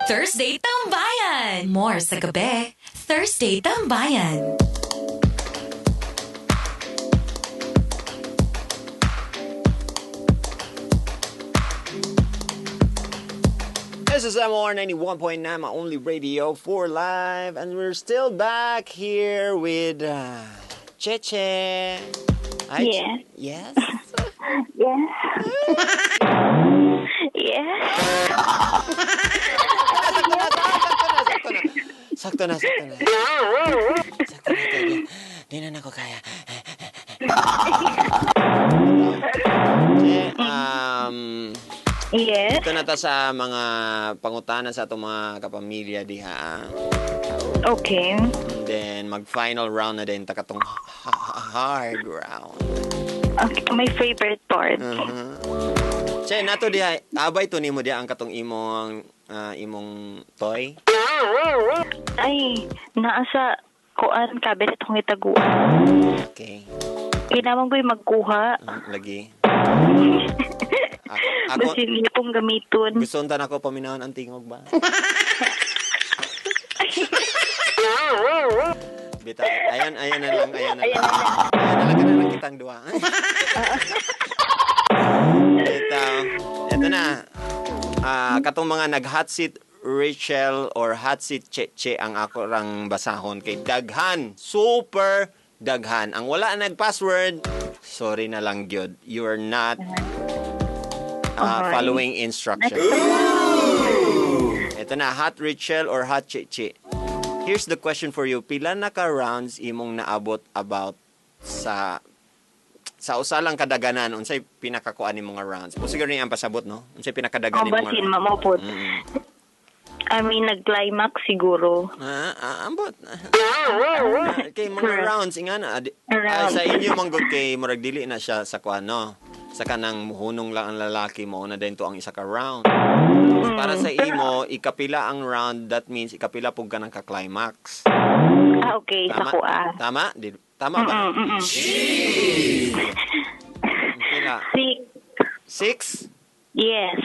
Thursday Tambayan! More sa gabi. Thursday Tambayan. This is MOR 91.9, my only radio for live. And we're still back here with Cheche. Yes. Yes? Yes. Yes. Sakto na. Di na ako kaya. Yes. Ito na ta sa mga pangutanan sa itong mga kapamilya diha. Okay. And then, mag-final round na din. Takatong hard round. Okay. My favorite part. Che, nato diha, abay to nimo diha ang katong imong toy. Ay, naasa kuan cabinet kong itaguan. Okay. Kinamang ko'y magkuha. Lagi. Basta hindi pong gamiton. Gusto unta na ako paminahon ang tingog ba? Bita, ayan na lang. Ayan na lang kitang duwa. Ito na. Katong mga nag-hot seat Rachel or hot seat Cheche ang ako rang basahon kay daghan. Super daghan. Ang wala nag-password, sorry na lang gyud. You are not following instructions. Ito na, hot Rachel or hot Cheche. Here's the question for you. Pila na ka rounds imong naabot about sa usalang kadaganan unsay pinakakuan ni mga rounds? O siguro ni ang pasabot no? Unsay pinakadaganan ni mga basin mamopot. I mean, nag-climax siguro. Ambot. Kay mga rounds inga na. Sa inyo manggod kay murag dili na siya sa kuan no. Sa kanang muhunong lang ang lalaki mo na din to ang isa ka round. Para sa imo, ikapila ang round, that means ikapila pug ka ng ka-climax. Okay, sa kuha. Tama? Tama ba? Pila? 6? Yes.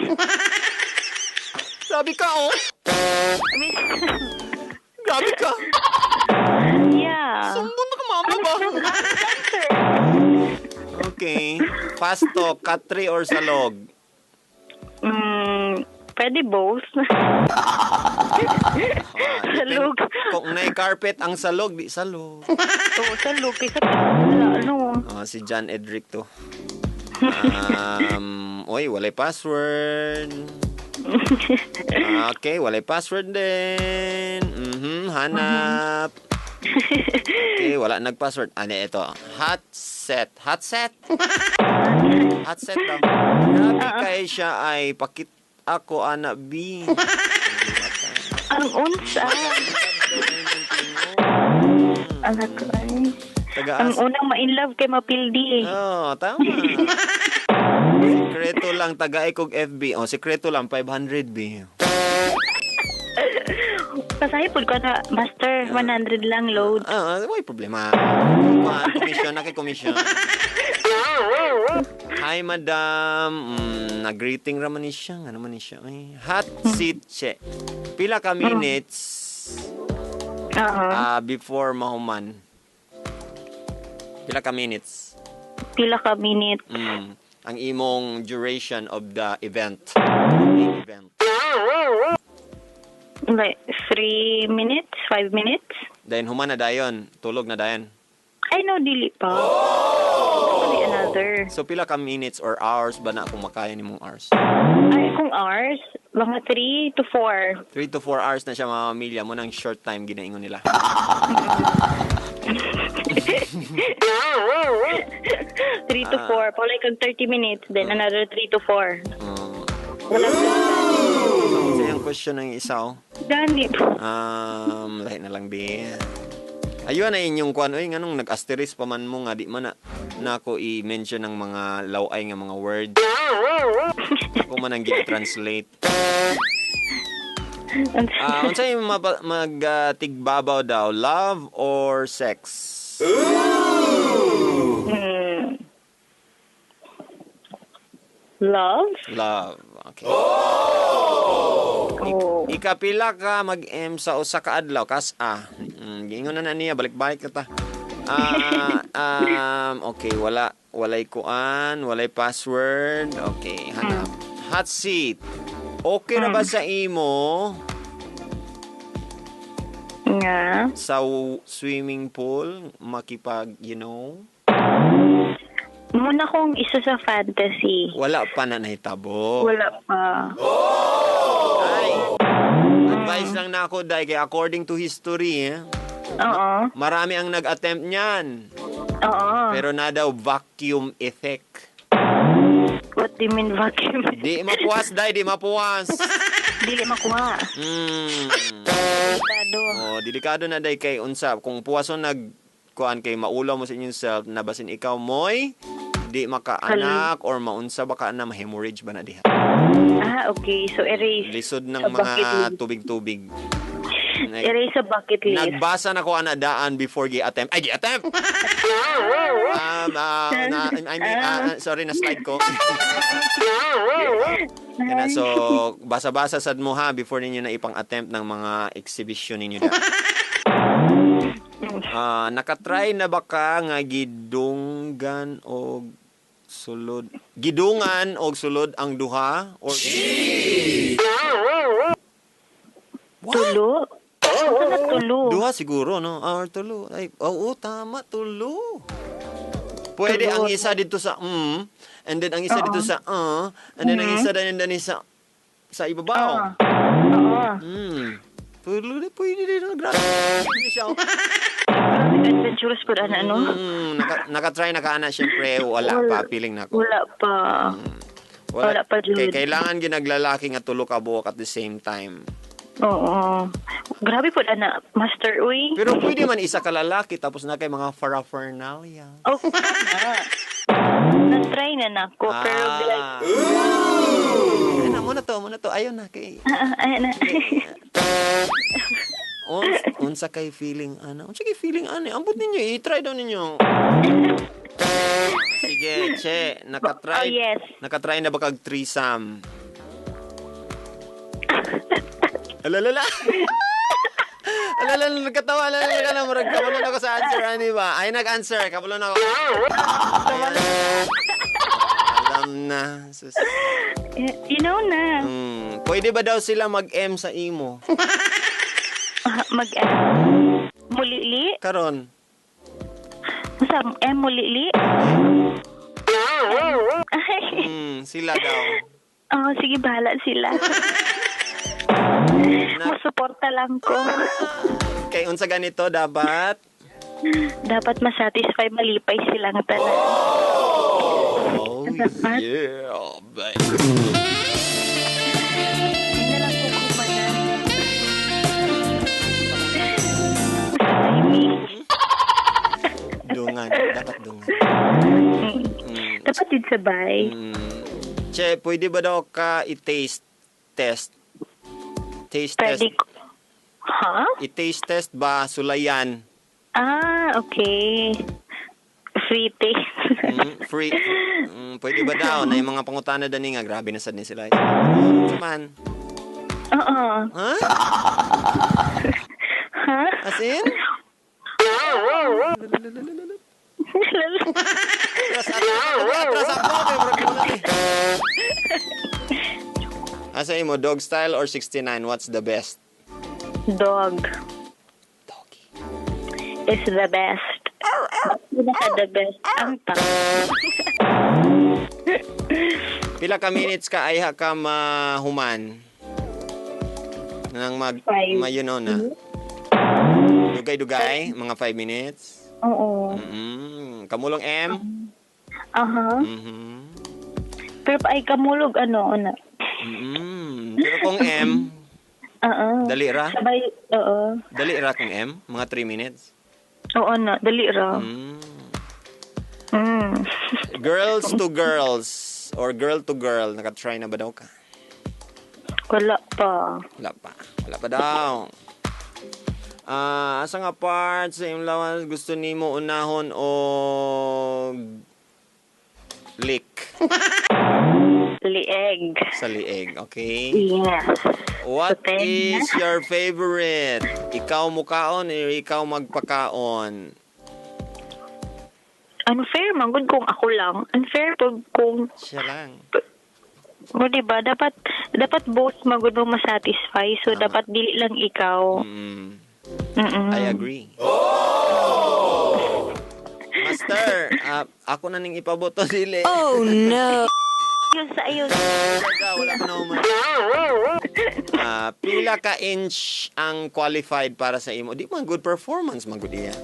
Grabe ka, oh! Grabe ka! Yeah. Sumbon na ka, mama ba? Okay. Pasto, katri or salog? Pwede both. Salog. Kung na-carpet ang salog, di salog. Oo, salog. Kaysa wala, ano. Si John Edric to. Oy, walay password. Okay, walay password din. Hanap. Okay, wala nag-password. Ano ito? Hot set. Hot set daw. Grabe kay siya ay pakit ako anak B. Ang unsa. Anak ko ay. Ang unang ma-inlove kay mapildi. Tama. Sekreto lang tagay kog FB. Sekreto lang 500 B. Pasahipod ko na, master, 100 lang load. May problema. Commission. Hi, madam. Nag-greeting raman ni siya. Ano man ni siya? Hot seat check. Pila ka minutes before mahuman? Pila ka minutes? Ang imong duration of the event. Like 3 minutes, 5 minutes. Then human na dayon, tulog na dayon. Ay no, dili pa. Another. So pila ka minutes or hours ba na kung makaya nimong hours? Ay kung hours, mga 3 to 4. 3 to 4 hours na siya mamamilya mo ng short time ginaingon nila. 3 to 4, pa like 30 minutes, then another 3 to 4. Wala Kasi yung question ng isa, Dani. lahat na lang di. Ayun na inyong kuan, nganong nag-asterisk pa man mo nga di man na ako i-mention ng mga laway nga mga word. Ako man ang gi-translate. Unsay mag-tigbabaw daw, love or sex? Love? Love. Okay. Oh, Oo. Ikapila ka mag-M sa usa ka adlaw kas gingon na niya balik-balik ka ta. Okay, walay kuan, walay password. Okay, hanap. Hot seat. Okay na ba sa imo Nga. sa swimming pool makipag, Muna kong isa sa fantasy. wala pa na nahitabo. Wala pa. Ay, advice lang na ako dahil according to history, Oo. marami ang nag-attempt niyan. Oo. Pero na daw vacuum effect. What do you mean vacuum? Di mapuwas, di mapuwas. Dili makuha. Delikado. Delikado na day kay unsa. Kung puwason kuan kay maulaw mo sa inyong self, nabasin ikaw moy, di makaanak or maunsa baka na ma-hemorrhage ba na diha. Okay. So, erase. Lisod ng Sa bucket mga list. tubig-tubig. Erase sa bucket list. Nagbasa na ko daan before gi-attempt. Ay, gi-attempt! Sorry, na-slide ko. Kaya so, basa-basa sad mo ha before ninyo na ipang-attempt ng mga exhibition ninyo da. Nakatry na ba ka nga gidungan o sulod? Gidungan o sulod ang duha? Or Tulo? Ano na tulo? duha siguro, no? Or tulo. Ay, oo, tama, tulo. Pwede Tulo. ang isa dito sa and then ang isa dito sa and then ang isa din sa ibabaw. Oo. Tulo na pwede din. Grabe. Hindi siya. Adventurous ko na ano? Nakatry na ka na, syempre, wala pa. Feeling na ko. Wala pa. Wala pa, Jude. Kailangan ginaglalaki nga tulo ka buhok at the same time. Oo. Grabe po na, Master Uy. Pero pwede man isa ka lalaki tapos na kay mga paraphernalia. Oh, na. Na-try na nako. Pero like, Ay na, muna to. Ayaw na kay. ayan na. Unsa kay feeling Unsa kay feeling Ambot ninyo, i-try daw ninyo. Sige, che, nakatry. Oh, yes. Nakatry na ba kag threesome? Alalala. Alalala, nagkatawa. Alalala ka na, murag kabalon ako sa answer, ani ba? Ay, nag-answer, kabalon ako. Alam na. Sus. You know na. Pwede ba daw sila mag-M sa imo? Mulili? Karon. Sa mulili? Sila daw. Sige, bahala sila. Musuporta lang ko. Kay unsa ganito dapat Dapat masatisfy, malipay silang tanan. Oh, yeah, babe. Hindi na lang po kumanan. Dungan, dapat dungan. Dapat din sabay. Che, pwede ba daw ka i-taste test? Taste test. Pwede ko. Ha? I-taste test ba sulayan? Okay. Free taste. Free. Pwede ba daw na yung mga pangutana dani nga grabe na sad ni sila. Man. Oo. Ha? Ha? As in? Atras ako. Asa mo, dog style or 69? What's the best? Dog Doggy. is the best. Pinaka the best. Ang Pila ka minutes ka ayha ka mahuman? Nang Five. na. Dugay-dugay, mga 5 minutes. Oo. Kamulong M? Aha. Pero ay kamulog na. Pero kung M, dali ra? Sabay, oo. Dali ra kung M? Mga 3 minutes? Oo na, dali ra. Girls to girls or girl to girl, nakatry na ba daw ka? Wala pa. Wala pa daw. Asa nga part sa iyong lawas gusto nimo unahon o lick? Lieg. Sa lieg, okay? Yes. What Sa is tenga. your favorite? Ikaw mukaon o ikaw magpakaon? Unfair man gud kung ako lang. Unfair pag kung Siya lang. o diba dapat both magud mo masatisfy so Tama. dapat dili lang ikaw. Mm, Mm-mm. I agree. Master, ako na ning ipaboto dili. Oh no! Ayos. Wala ko na uman. Pila ka inch ang qualified para sa imo? Di man good performance man gud iya.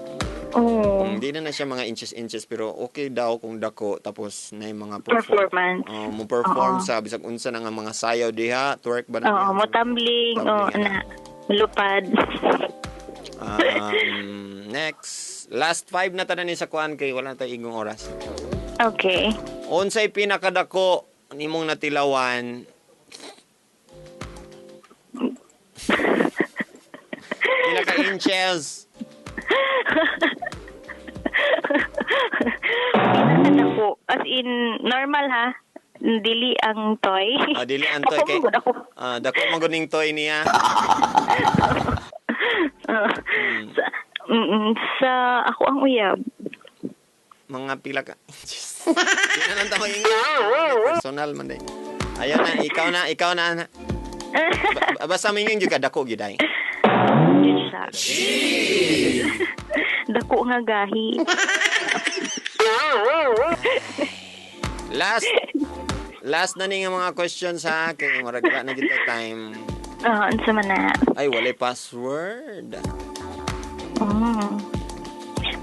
Oh. Hindi na siya mga inches pero okay daw kung dako tapos na yung mga Performance. mo perform sa bisag unsa na nga mga sayaw diha, twerk ba na Oo, diha? mo tumbling, Tumbling na lupad. Next, last 5 na tanan ni sa kuan kay wala na tayo igong oras. Okay. Unsay pinakadako nimong natilawan? Pila ka inches? Pinakadako. As in, normal ha? Dili ang toy. Dili ang toy kay Ako. dako maguning toy niya. Sa ako ang uyab. Mga pila ka inches. Di na lang tawag personal man day. Ayun na, ikaw na. Basta mingon gyud ka dako gyud ay. Yun siya. Dako nga gahi. Last na ni nga mga questions ha kay murag wala na gyud tay time. Unsa man na? Ay walay password.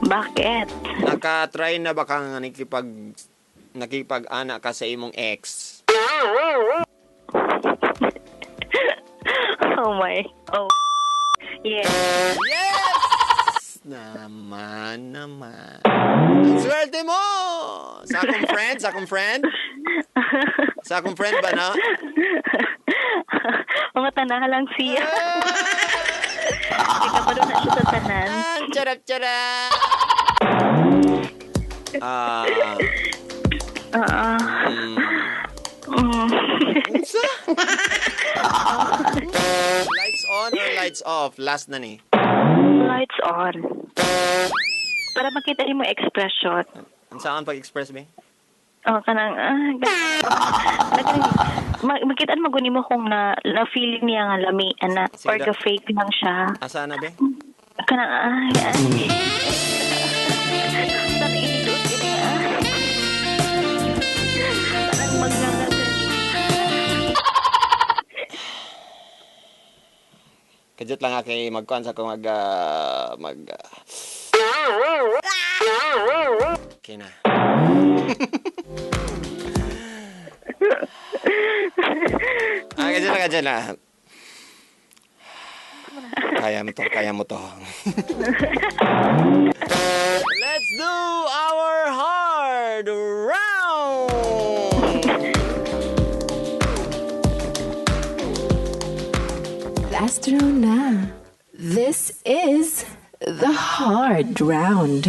Bakit? Naka-try na ba kang nakipag-ana ka sa imong ex? Oh. Yes. Yes! Naman. Ang swerte mo! Sa akong friend? Sa akong friend ba na? Mga tanaha lang siya. Ika pa doon na siya sa tanan. Charap. Unsa? Lights on or lights off? Last na ni. Lights on. Para makita niyo mo expression. Ang saan pag-express ba? Kanang makita mo guni mo kung na feeling niya nga lami ana or Sige, the fake lang siya. Asa na ba? Kanang Sana inidot ini Kanang magnagal. Kajut lang nga kay magkuhan sa kung Okay na. Kajut lang. Kaya mo to. Let's do our hard round! Last round na. This is the hard round.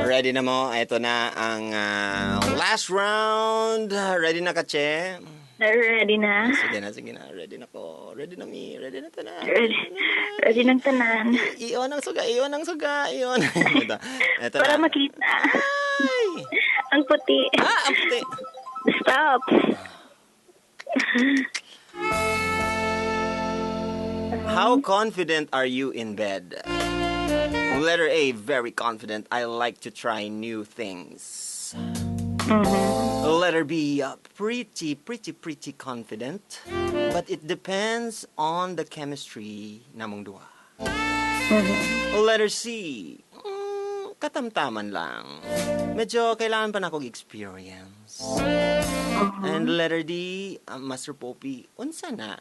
Ready na mo? Ito na ang last round. Ready na ka, Che? Ready na? Sige na. Ready na ko. Ready na mi. Ready na tanan. Ready ng tanan. Iyon ang suga. Ito Para na. makita. Ay! Ang puti. Ang puti. Stop. How confident are you in bed? Letter A, very confident. I like to try new things. Letter B, pretty confident. But it depends on the chemistry namong duha. Letter C, katamtaman lang. Medyo kailangan pa na akong experience. And letter D, Master Poppy, unsa na?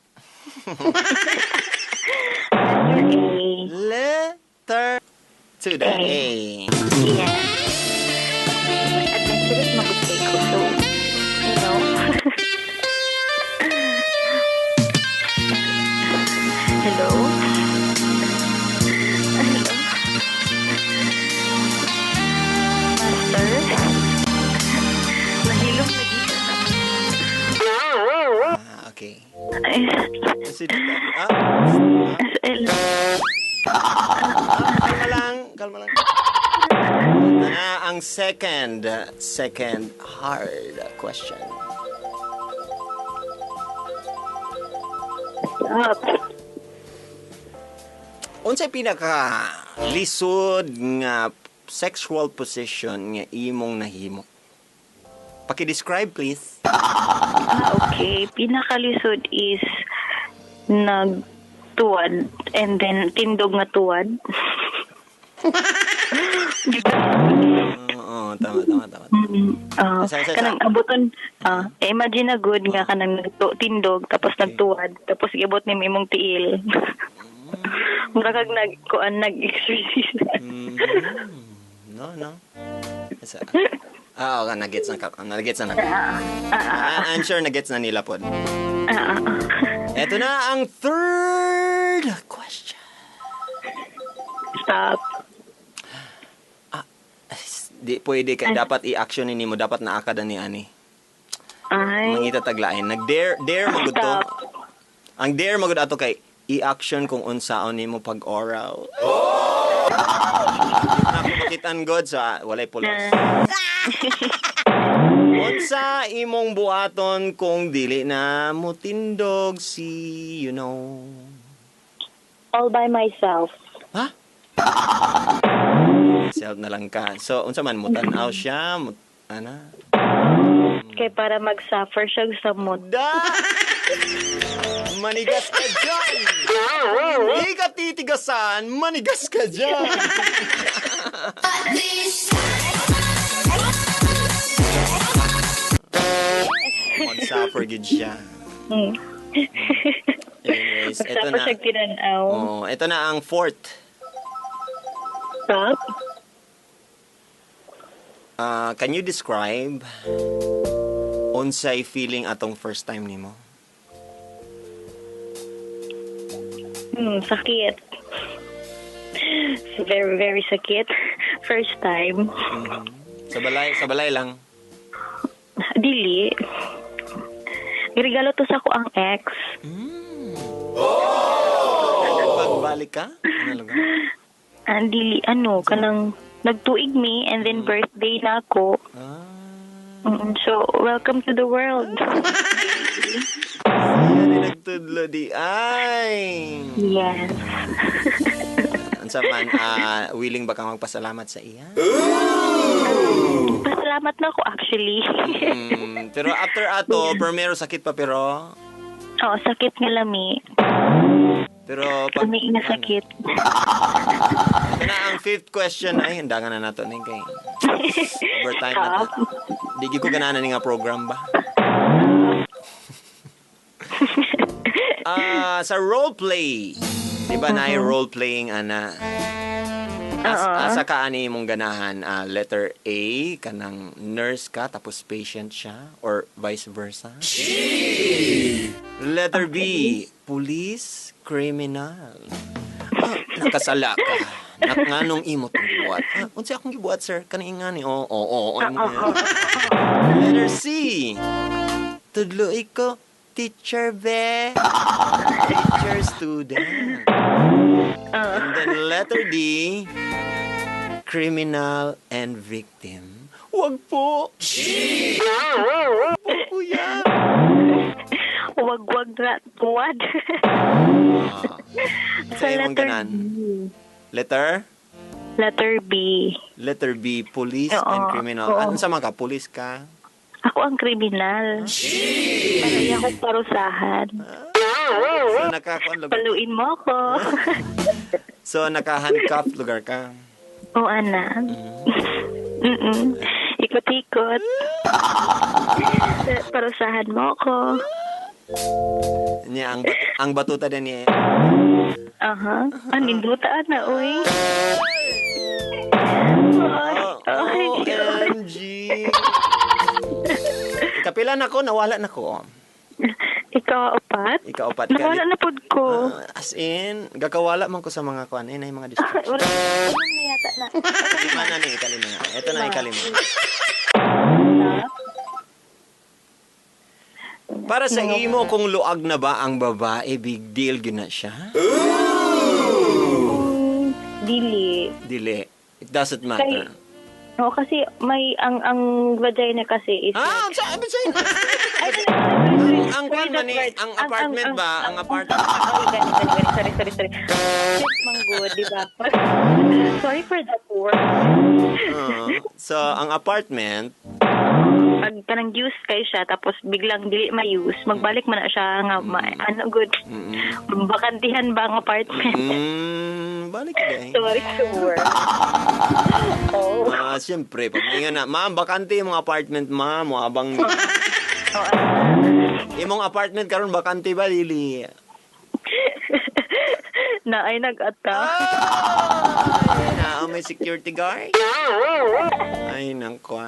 Letter A. Letter to the A. Yes. Na ang second hard question. Stop. Unsay pinaka lisod nga sexual position nga imong nahimo? Paki-describe please. Okay. Pinakalisod is nagtuwad and then tindog nga tuwad. Oo, tama. Kanang abuton, imagine na good nga kanang tindog tapos nagtuwad tapos giabot ni imong tiil. Mura kag nag-exercise. No. Okay, nagets na. I'm sure nagets na nila pod. Ito na ang third question. Stop. Di pwede kay dapat i-action nimo, dapat naakada ni ani. Ay. Mangita taglain. Nag-dare magud to. Ang dare magud ato kay i-action kung unsaon nimo pag-oral. Nakumakitan god sa walay pulos. Unsa imong buhaton kung dili na mo tindog si, All by myself. Ha? Self na lang ka. So, unsa man mo tan-aw siya, ana? Kay para mag-suffer siya sa mood. Manigas ka dyan! Hindi ka titigasan, manigas ka dyan! Mag-suffer gid siya. Anyways, ito Mag-suffer na. siya kinanaw. Oh, ito na ang fourth. Stop. Can you describe unsay feeling atong first time nimo? Sakit. Very, very sakit. First time. Sa balay lang. Dili. Regalo to sa ko ang ex. Pagbalik ka? Ano lang? Dili, kanang nagtuig me and then birthday na ako. So, welcome to the world. Yan nagtudlo di ay. Yes. Unsa man, willing ba kang magpasalamat sa iya? Pasalamat na ako actually. Pero after ato, primero sakit pa pero Sakit nga lami. pero pag Lami nga sakit. ito na ang fifth question ay hindangan na nato ning kay overtime na to. Di ko ganahan ni nga program ba? Sa role play. Di ba na role playing ana? Asa ka ani mong ganahan? Letter A kanang nurse ka tapos patient siya or vice versa? Letter B, police, criminal. Nakasala ka. Nganong imot ang gibuhat? Unsa akong gibuhat, sir? Kani nga ni. Oo. Letter C, tudloy ko, teacher be. Teacher student. And then letter D, criminal and victim. Wag po. Wag po, kuya. Wag na tuwad. Sa imong ganan. Letter? Letter B. Letter B, police and criminal. Ano sa mga ka? Police ka? Ako ang kriminal. Parang ako parusahan. So, lugar. Paluin mo ako. So, naka-handcuff lugar ka? O, ana. Ikot-ikot. Parusahan mo ako. Niya, ang batuta din niya. Nindutaan na, uy. OMG. Kapila na ko, nawala na ko. Ika-opat? Ika-opat. Nawala na pod ko. As in, gakawala man ko sa mga kuan. Ay, mga distractions. Wala na yata na. Kalima na ni, kalima nga. Ito na, kalima. Para sa imo, kung luag na ba ang babae, big deal yun na siya? Dili. Dili. It doesn't matter. No, kasi may ang vagina kasi is Ang sa'yo. Ang kwan man ni, ang apartment ba? Ang apartment. Sorry. Shit, manggod, di ba? Sorry for that word. So, ang apartment, Pag kanang use kay siya, tapos biglang dili ma-use, magbalik man na siya nga, good. Bakantihan ba ang apartment? balik ka eh. Sorry, sure. Oh. Siyempre, pag nga na, ma'am, bakante yung mga apartment, ma'am, habang imong apartment karon bakante ba, Lily? Na ay nag-ata. May security guard? Ay, nako.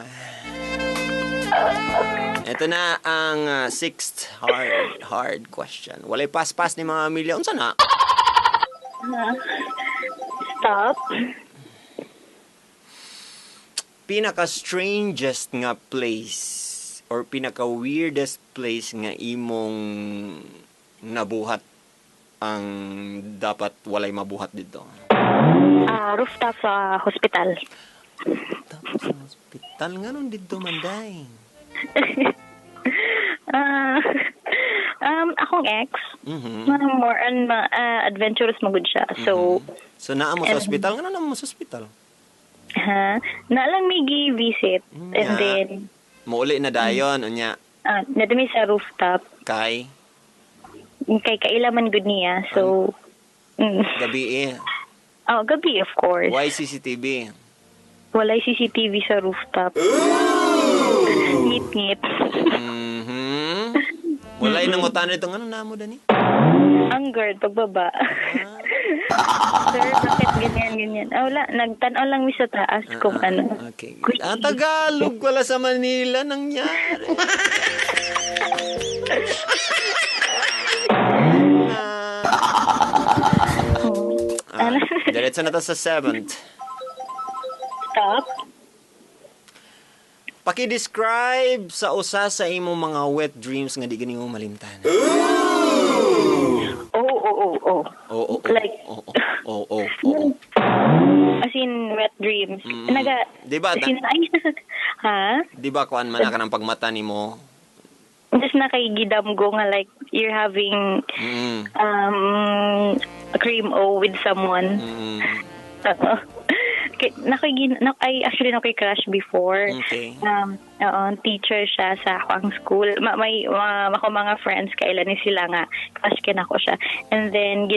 Ito na ang sixth hard question. Walay pas-pas ni mga milya. Unsa na? Stop. Pinaka-strangest nga place or pinaka-weirdest place nga imong nabuhat ang dapat walay mabuhat dito? Rooftop sa hospital. Tapos sa hospital nga nun dito, Manday. Akong ex, more on adventurous magud siya. So naa mo sa hospital? Nga na mo sa hospital? Na lang may visit. And then mauli na dayon, unya. Nadami sa rooftop. Kay kailaman good niya. So, gabi gabi, of course. Why CCTV? Walay CCTV sa rooftop. Ngit-ngit. Walay nangutan itong ano na mo, Dani? Ang guard, pagbaba. Sir, bakit ganyan? Wala, nagtanaw lang mi sa taas kung ano. Okay. Tagalog wala sa Manila nangyari. Diretso na to sa 7th. Stop. Paki-describe sa usa sa imong mga wet dreams nga di gani mo malimtan. Like, as in, wet dreams. Diba? Diba kuan man ka ng pagmata ni mo? Just nakikigidam go nga like you're having a cream O with someone. Actually crush before. Okay. Teacher siya sa akong school. May ako mga friends kailan ni sila nga crush kin ako siya. And then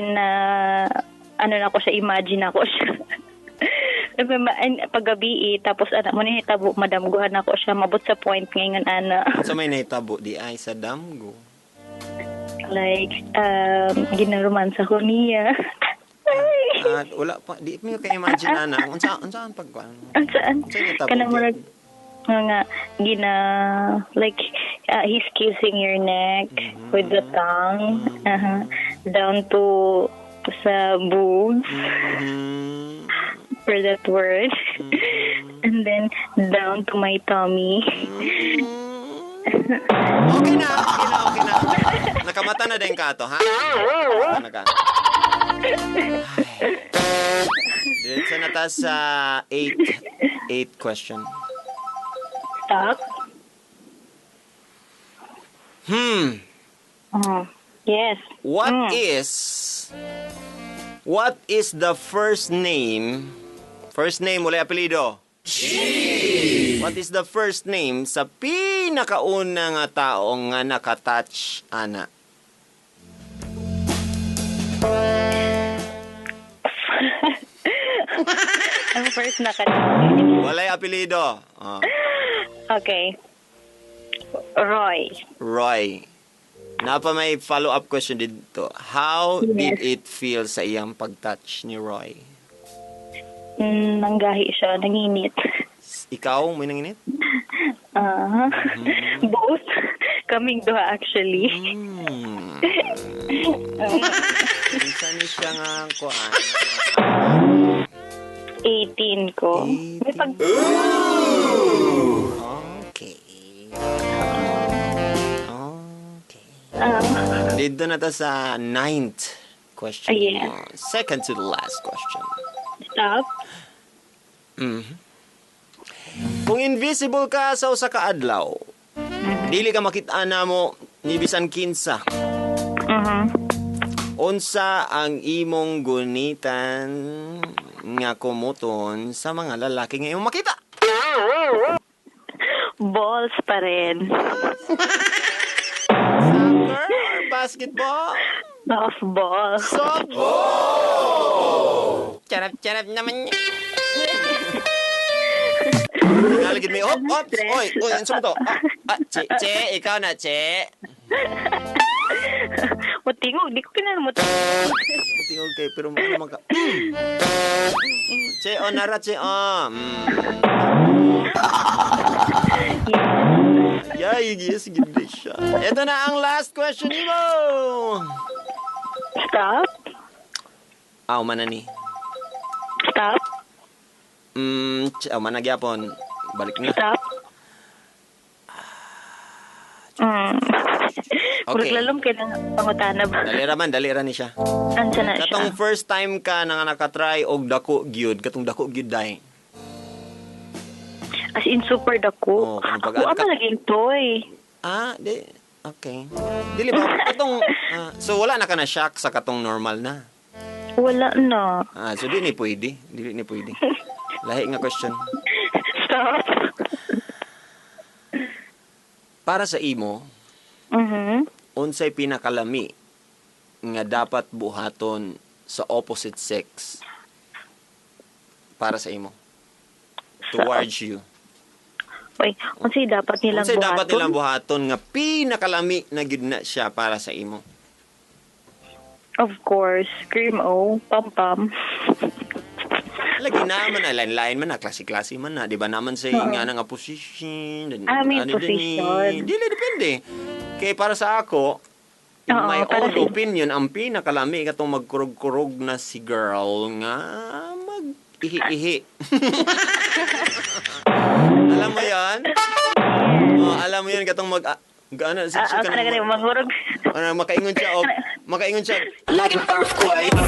imagine ako siya. Paggabi tapos mo ni hitabo madamguhan ako siya mabot sa point ngayon So may nahitabo di ay sa damgo. Like ginaromansa ko niya. Wala pa di mo ka-imagine ana unsaan pagkuan. Unsaan? Kanang murag nga like he's kissing your neck with the tongue down to sa boobs. For that word. And then down to my tummy. Okay na. Nakamata na din ka to, ha? Diretso na ta sa 8th question. Stop. Yes. What is the first name wala apelyido? What is the first name sa pinakauna nga tao nga nakatouch ana? Ang first nakatouch. Walay apelyido. Okay. Roy. Napa may follow-up question dito. How did it feel sa iyang pag-touch ni Roy? Nanggahi siya, nanginit. Ikaw, may nanginit? Both. Kaming duha actually. Isa ni siya nga kuan. 18 ko. 18. Okay. Dito na ta sa 9th question. Second to the last question. Stop. Kung invisible ka sa usa ka adlaw, dili ka makita na mo ni bisan kinsa. Unsa ang imong gunitan nga kumuton sa mga lalaki nga imong makita? Balls pa rin. Soccer or basketball? Softball. Softball! Charap naman niya. Nalagid mo, ops! Oy, ano sa to? Che, ikaw na, Che. Mutingog, di ko kinalamutan. Mutingog kayo, pero naman ka. Che, nara, Che, yes, ganda siya. Ito na ang last question mo. Stop. Mana ni? Stop. Mana gyapon. Balik na. Stop. Okay. Lalong kailangan pangutana ba? Dalira ni siya. Ansa na siya? Katong first time ka na nakatry og dako gyud, katong dako gyud dai. As in super dako. Ako ang naging toy. Di. Okay. Dili ba katong so wala na ka na shock sa katong normal na? Wala na. So dili ni pwede. Lahi nga question. Stop. Para sa imo, unsay pinakalami nga dapat buhaton sa opposite sex para sa imo? Towards you. Uy, unsay dapat nilang buhaton? Unsay dapat nilang buhaton nga pinakalami na gid na siya para sa imo? Of course, cream pam-pam. Lagi naman, line man na, klase-klase man na. Di ba naman sa nga nga position. May position. Dili, depende. Kaya para sa ako, in my own opinion, ang pinakalami katong magkurog-kurog na si girl nga mag-ihi-ihi. Alam mo yan? Alam mo yan katong mag-ano, magurog. Makaingon siya. Like an earthquake.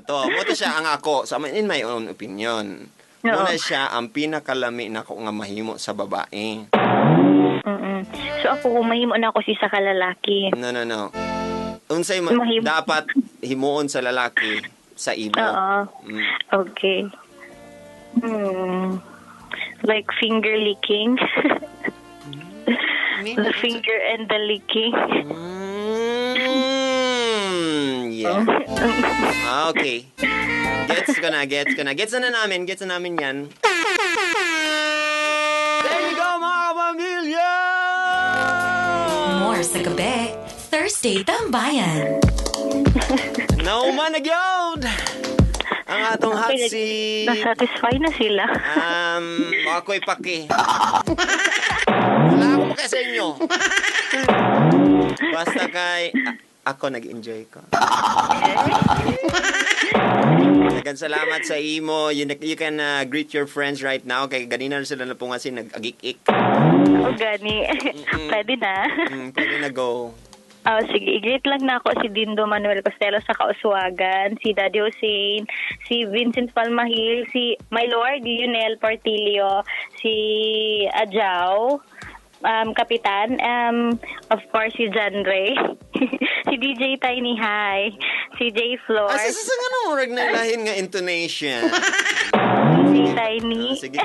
Mo siya ang ako, in my own opinion. Muna siya ang pinakalami na ko nga mahimo sa babae. So ako mahimo na ako sa kalalaki. No. Unsay dapat himuon sa lalaki sa imo. Okay. Like finger licking. The finger and the licking. Yeah. Okay. Gets ko na. Gets na namin yan. There you go, mga kapamilya! More sa gabi. Thursday Tambayan. Nauman na gyud ang atong hot seat. Na-satisfy na sila. Ako'y paki. Wala ako pa sa inyo. Basta kay ako nag-enjoy ko. Nagan salamat sa imo. You can greet your friends right now. Kay ganina sila na po nga nag-agik-ik. Gani. Pwede na. Pwede na go. Sige, i-greet lang na ako si Dindo Manuel Costello sa Kauswagan, si Daddy Hussein, si Vincent Palmahil, si My Lord Lionel Portillo, si Ajao, Kapitan, of course si John Ray, si DJ Tiny High, si J Floor. Sa ganun, rag na ilahin nga intonation. Si Tiny. Sige.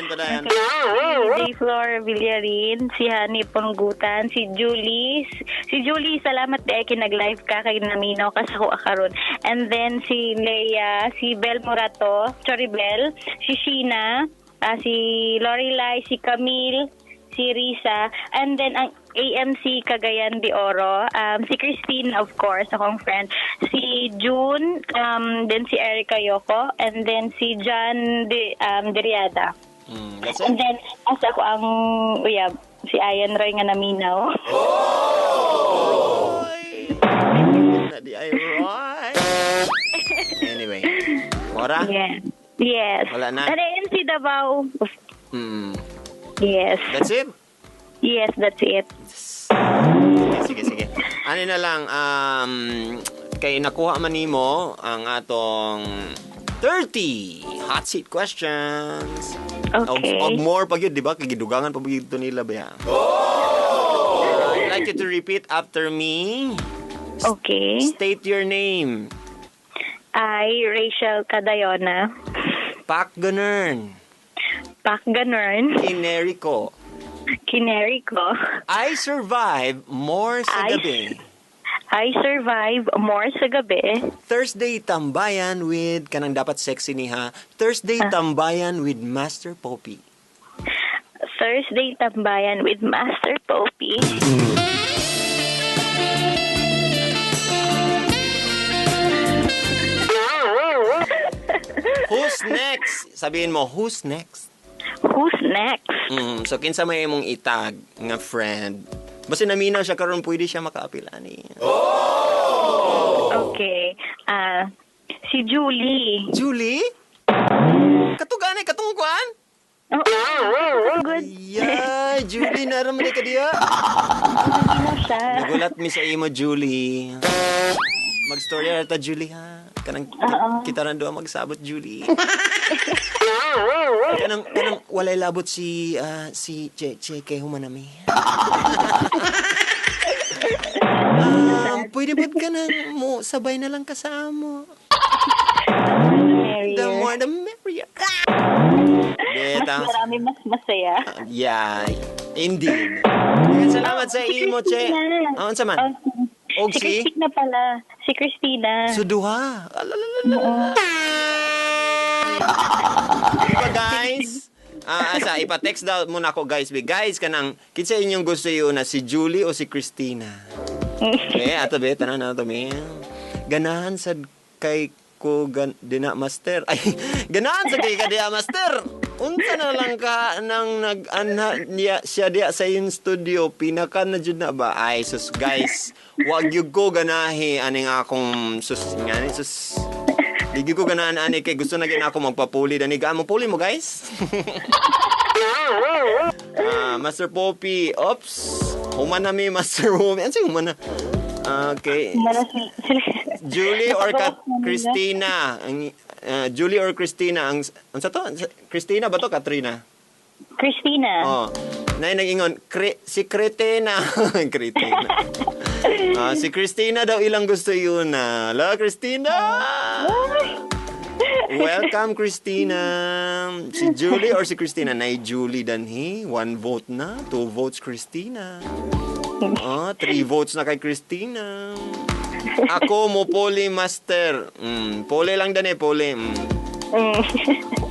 Padayan. Si Flor Villarin, si Hani Ponggutan, si Julie. Si Julie, salamat di ay kinag-live ka kay naminaw ka sa akaron. And then si Leia, si Bel Morato, Choribel, si Sheena, si Lorelai, si Camille, si Risa, and then ang AMC Cagayan de Oro, si Christine, of course, akong friend, si June, then si Erica Yoko, and then si John Deriada. That's it? And then, asa ko ang uyab, si Ayan Roy nga naminaw. Oh! Di ay Roy. Anyway, Mora? Yeah. Yes. Wala na? And si Davao. Yes. That's it? Yes, that's it. Sige. Ano na lang, kay nakuha man nimo ang atong 30 hot seat questions. Okay. Og more pag yun, di ba? Kagidugangan pa yun nila ba? I'd like you to repeat after me. Okay. State your name. I, Rachel Cadayona. Pak Ganern. Pak Ganern. Kinerico. Kinerico. I survive more sa gabi. I survive more sa gabi. Thursday Tambayan with, kanang dapat sexy niha, Thursday Tambayan with Master Poppy. Thursday Tambayan with Master Poppy. Who's next? Sabihin mo, who's next? Who's next? So, kinsa may imong itag nga friend. Basta naminaw siya karon pwede siya makaapil ani. Okay. Si Julie. Julie? Katugani katungkuan? Oh, good. Yeah, Julie naram ka diya. Ano siya? Nagulat mi sa imo, Julie. Mag-story ta Julie ha. Kanang kita ran duha magsabot, Julie. kanang walay labot si Che kay humanami. Pwede ba ka na mo sabay na lang kasama? The more the merrier. Mas marami, mas masaya. Yeah, indeed. Salamat sa imo, Che. Unsa man? Og Si Christina pala. Si Christina. Suduha. Diba, guys? Ipa-text daw muna ako, guys. Guys, kanang, kinsa inyong gusto yun na si Julie o si Christina? Ato be, tanan na ito, me. Ganahan sa kay ko dina master. Ay, ganahan sa kay ka dia master. Unsa na lang ka nang nag-anha niya siya diya sa yung studio. Pinaka na dyan na ba? Ay, sus, guys. Wag yung ko ganahi aning akong sus. Ngani, sus. Ligi ko ganahan ani kay gusto na gin ako magpapuli. Danigaan mo puli mo, guys. Master Poppy. Oops. Human na mi, Master Poppy. Ano siya human na? Okay. Julie or Christina? Julie or Christina? Ang sa to? Christina ba to? Katrina? Christina. Oh. Nay nag-ingon, si Cretina. Cretina. Si Christina daw ilang gusto yun na. Hello, Christina! Welcome, Christina. Si Julie or si Christina? Nay Julie danhi. 1 vote na. 2 votes, Christina. 3 votes na kay Christina. Ako mo poli master. Poli lang dan poli.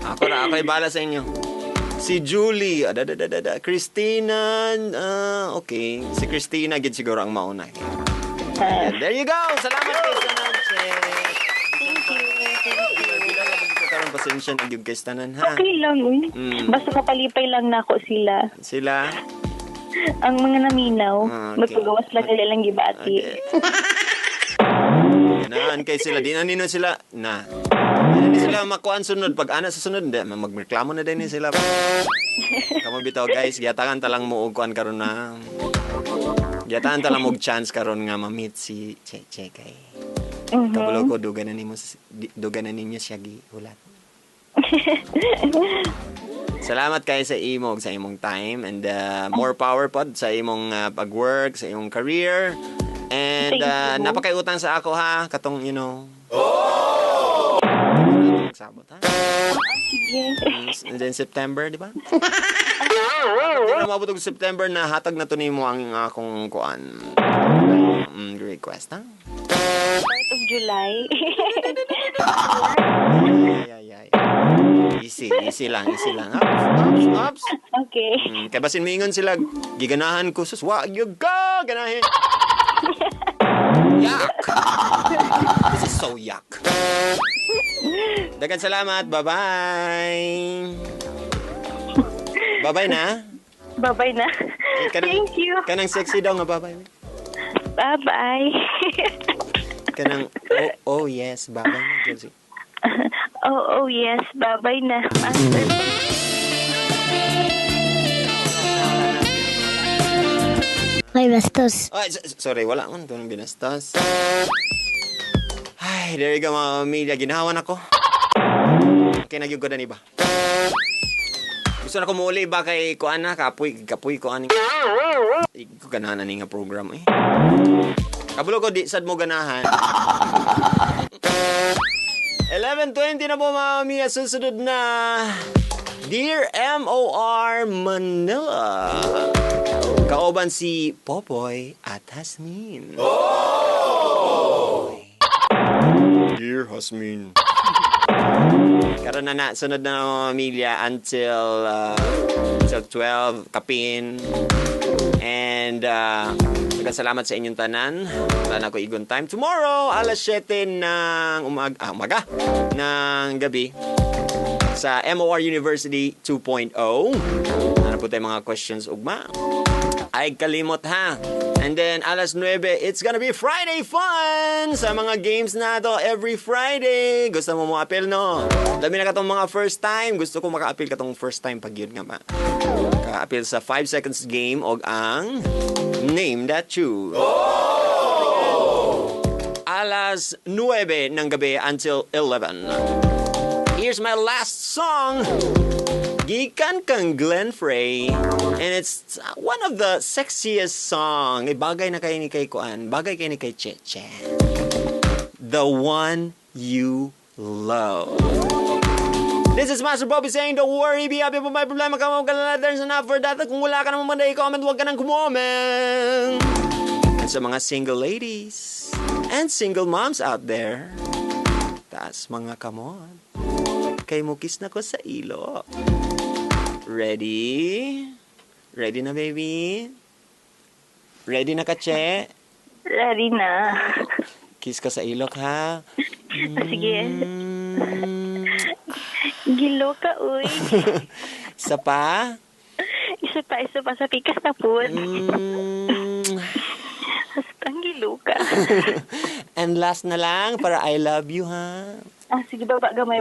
Ako bala sa inyo. Si Julie, Christina, okay. Si Christina gid siguro ang mauna. There you go. Salamat kay Sanache. Thank you. Bilang karon pasensya ng kay tanan ha. Okay lang. Basta mapalipay lang na ako sila. Sila ang mga naminaw, magpagawas lang nila lang gibati. Okay. Ganaan kay sila. Di na nino sila. Hindi sila makuhaan sunod. Pag ana sa sunod, magreklamo na din sila. Kamu bitaw guys, giyatangan talang mo og kuan karon na. Giyatangan talang mo og chance karon nga ma-meet si Che kay. Kabalo ko dugan na ninyo siya gihulat. Salamat kayo sa imong time and more power pod sa imong pag-work, sa imong career. And napakaiutang sa ako ha, katong you know. Sabot ha. And then September, di ba? Hindi na mabot og September na hatag na to nimo ang akong kuan. Request ha. Part of July. Easy lang. Ups. Okay. Kaya basin mingon sila, giganahan ko, sus, wag yung ka, ganahin. Yak! This is so yak. Dagan salamat, bye-bye. Bye-bye na. Bye-bye na. Thank you. Kanang sexy daw nga bye-bye. Bye-bye. Kanang, oh yes, bye-bye na, Josie. Oh yes, bye-bye na, Master. ako'y bastos. Ay, sorry, wala akong tunong binastos. Ay, there you go mga pamilya. Ginawan ako. Kinagyog ko na iba. Gusto na ko muli ba kay kuan na kapoy ko aning. Ko ganahan ani nga program eh. Kabulo ko di sad mo ganahan. 11:20 na po mga pamilya. Susunod na Dear MOR Manila. Kaoban si Popoy at Hasmin. Oh! Dear Hasmin. Karon na sunod na mga pamilya until 12 kapin. And salamat sa inyong tanan. Wala na ko igon time. Tomorrow, alas 7 ng umaga ng gabi sa MOR University 2.0. Ano po tayo mga questions ugma? Ay kalimot ha. And then alas 9, it's gonna be Friday fun sa mga games na to every Friday. Gusto mo appeal no? Dami na katong mga first time. Gusto ko maka-appeal katong first time pag yun nga ba. Ka-appeal sa 5 seconds game og ang Name That Tune. Alas 9 ng gabi until 11. Here's my last song. Gikan kang Glenn Frey. And it's one of the sexiest song. Bagay na kayo ni kay Kuan. Bagay kayo ni kay Cheche. The One You Love. This is Master Bobby saying, don't worry, be happy po may problema ka. There's enough for that. Kung wala ka naman manday comment, huwag ka nang kumoment. And sa mga single ladies and single moms out there, taas mga kamon. Kay mukis na ko sa ilo. Ready? Ready na, baby? Ready na ka, Che? Ready na. Kiss ka sa ilok, ha? Sige. Gilo ka, uy. Isa pa? Isa pa sa pikas na po. Hastang gilo ka. And last na lang, para I love you, ha? Sige, baba gamay.